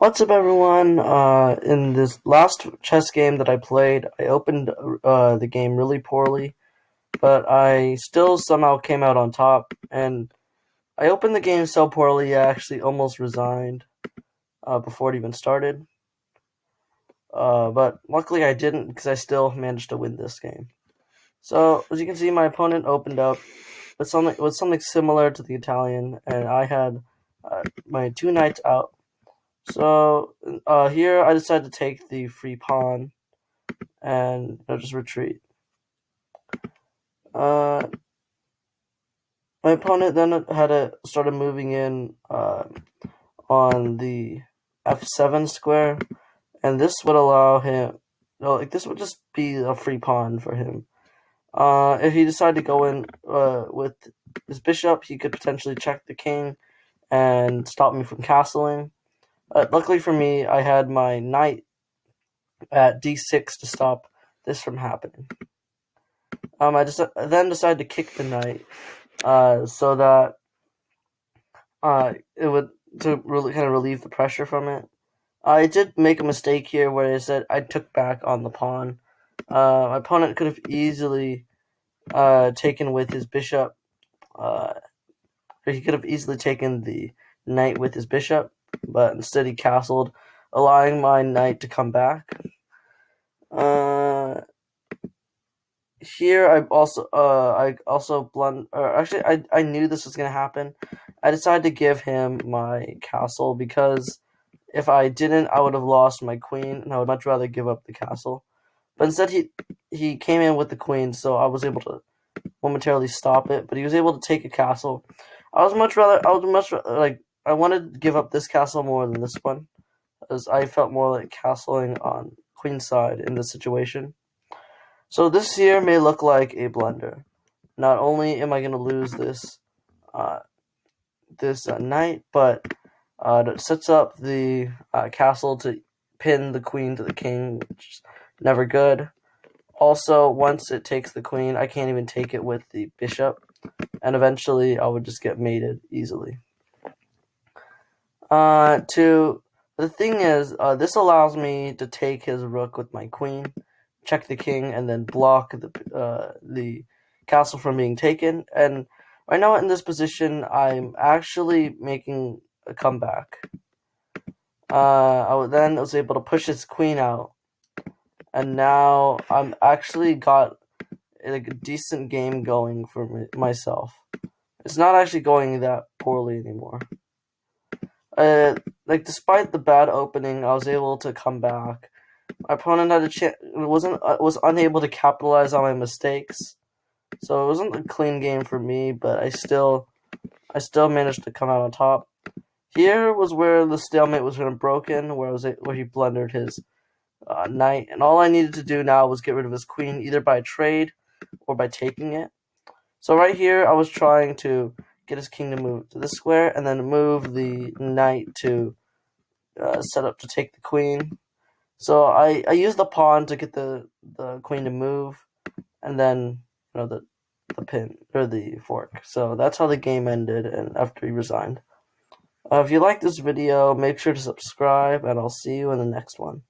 What's up, everyone? In this last chess game that I played, I opened the game really poorly, but I still somehow came out on top. And I opened the game so poorly, I actually almost resigned before it even started. But luckily, I didn't because I still managed to win this game. So as you can see, my opponent opened up with something similar to the Italian, and I had my two knights out. So here I decided to take the free pawn and just retreat. My opponent then started moving in on the f7 square, and this would allow him. This would just be a free pawn for him. If he decided to go in with his bishop, he could potentially check the king and stop me from castling. Luckily for me, I had my knight at d6 to stop this from happening. I then decided to kick the knight, so that it would to really kind of relieve the pressure from it. I did make a mistake here where I said I took back on the pawn. My opponent could have easily taken with his bishop. He could have easily taken the knight with his bishop, but instead he castled, allowing my knight to come back. Here I also I knew this was gonna happen. I decided to give him my castle because if I didn't, I would have lost my queen, and I would much rather give up the castle. But instead, he came in with the queen, so I was able to momentarily stop it. But he was able to take a castle. I wanted to give up this castle more than this one, as I felt more like castling on queen's side in this situation. So this here may look like a blunder. Not only am I going to lose this knight, but it sets up the castle to pin the queen to the king, which is never good. Also, once it takes the queen, I can't even take it with the bishop, and eventually I would just get mated easily. The thing is, this allows me to take his rook with my queen, check the king, and then block the castle from being taken. And right now in this position, I'm actually making a comeback. I was able to push his queen out, and now I'm actually got a decent game going for myself. It's not actually going that poorly anymore. Despite the bad opening, I was able to come back. My opponent had was unable to capitalize on my mistakes, so it wasn't a clean game for me. But I still managed to come out on top. Here was where the stalemate was broken, where he blundered his knight, and all I needed to do now was get rid of his queen, either by trade or by taking it. So right here, I was trying to get his king to move to this square, and then move the knight to set up to take the queen. So I used the pawn to get the queen to move, and then the pin or the fork. So that's how the game ended, and after he resigned. If you like this video, make sure to subscribe, and I'll see you in the next one.